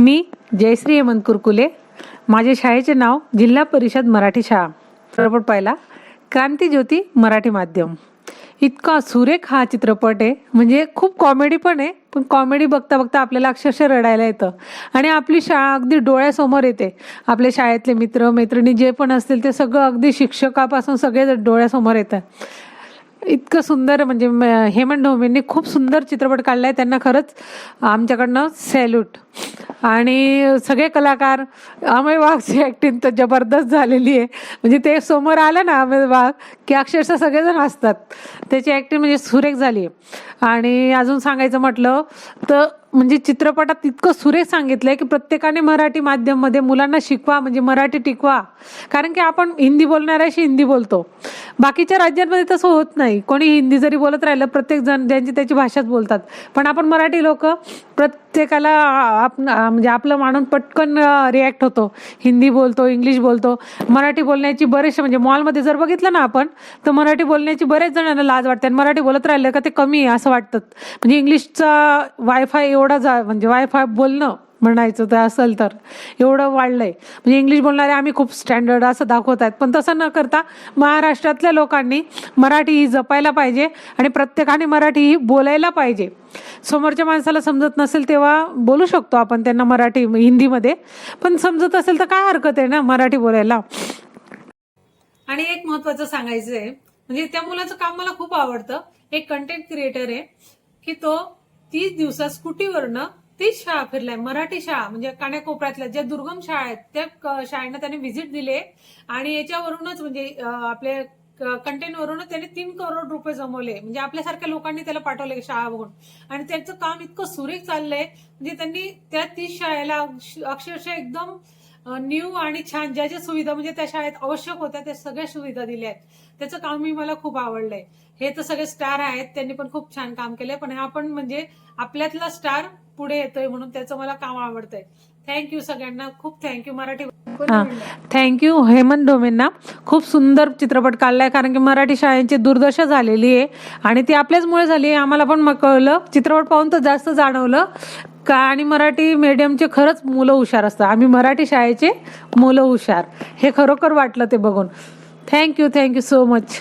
मी जयश्री हेमंत कुरकुले. माझे शाळेचे नाव जिल्हा परिषद मराठी शाळा. चित्रपट पाहिला क्रांतिज्योती मराठी माध्यम. इतका सुरेख हा चित्रपट आहे, म्हणजे खूप कॉमेडी पण आहे, पण कॉमेडी बघता बघता आपल्याला अक्षरशः रडायला येतं. आणि आपली शाळा अगदी डोळ्यासमोर येते. आपल्या शाळेतले मित्र मैत्रिणी जे पण असतील ते सगळं अगदी शिक्षकापासून सगळे डोळ्यासमोर येतं. इतकं सुंदर, म्हणजे हेमंत ढोमेंनी खूप सुंदर चित्रपट काढलाय. त्यांना खरंच आमच्याकडनं सॅल्यूट. आणि सगळे कलाकार, अमेय वाघची ॲक्टिंग तर जबरदस्त झालेली आहे. म्हणजे ते समोर आलं ना अमेय वाघ की अक्षरशः सगळेजण हसतात. त्याची ॲक्टिंग म्हणजे सुरेख झाली आहे. आणि अजून सांगायचं म्हटलं तर म्हणजे चित्रपटात इतकं सुरेख सांगितलंय की प्रत्येकाने मराठी माध्यममध्ये मुलांना शिकवा, म्हणजे मराठी टिकवा. कारण की आपण हिंदी बोलणाऱ्याशी हिंदी बोलतो, बाकीच्या राज्यांमध्ये तसं होत नाही. कोणी हिंदी जरी बोलत राहिलं, प्रत्येक जण ज्यांची त्याची भाषाच बोलतात. पण आपण मराठी लोक प्रत्येकाला म्हणजे आपलं मानून पटकन रिॲक्ट होतो. हिंदी बोलतो, इंग्लिश बोलतो. मराठी बोलण्याची बरेचसे, म्हणजे मॉलमध्ये जर बघितलं ना आपण, तर मराठी बोलण्याची बरेच जणांना लाज वाटते. आणि मराठी बोलत राहिलं का ते कमी आहे असं वाटतं. म्हणजे इंग्लिशचा वायफाय एवढा म्हणजे वायफाय बोलणं म्हणायचं तर असेल तर एवढं वाढलंय. म्हणजे इंग्लिश बोलणारे आम्ही खूप स्टँडर्ड असं दाखवत आहेत. पण तसं न करता महाराष्ट्रातल्या लोकांनी मराठी ही जपायला पाहिजे आणि प्रत्येकाने मराठी ही बोलायला पाहिजे. समोरच्या माणसाला समजत नसेल तेव्हा बोलू शकतो आपण त्यांना मराठी हिंदीमध्ये, पण समजत असेल तर काय हरकत आहे ना मराठी बोलायला. आणि एक महत्वाचं सांगायचं आहे, म्हणजे त्या मुलाचं काम मला खूप आवडतं. एक कंटेंट क्रिएटर आहे की तो 30 दिवसात स्कूटीवरनं 30 शाळा फिरलाय. मराठी शाळा म्हणजे कानाकोपऱ्यातल्या ज्या दुर्गम शाळा आहेत त्या शाळांना त्याने व्हिजिट दिले. आणि याच्यावरूनच म्हणजे आपले कंटेंट वरूनच त्याने 3 करोड रुपये जमवले. म्हणजे आपल्यासारख्या लोकांनी त्याला पाठवले शाळा बघून. आणि त्यांचं काम इतकं सुरेख चाललंय, म्हणजे त्यांनी त्या 30 शाळेला अक्षरशः एकदम न्यू आणि छान ज्या ज्या सुविधा म्हणजे त्या शाळेत आवश्यक होत्या त्या सगळ्या सुविधा दिल्या आहेत. त्याचं काम मला खूप आवडलंय. हे तर सगळे स्टार आहेत, त्यांनी पण खूप छान काम केलंय. पण हा पण म्हणजे आपल्यातला स्टार पुढे येतोय म्हणून त्याचं मला काम आवडतंय. थँक्यू सगळ्यांना, खूप थँक्यू. मराठी थँक्यू हेमंत ढोमेंना. खूप सुंदर चित्रपट काढलाय. कारण की मराठी शाळांची दुर्दशा झालेली आहे आणि ती आपल्याचमुळे झाली आहे. आम्हाला पण कळलं, चित्रपट पाहून तर जास्त जाणवलं का. आणि मराठी मीडियमचे खरंच मुलं हुशार असतात. आम्ही मराठी शाळेचे मुलं हुशार, हे खरोखर वाटलं ते बघून. Thank you so much.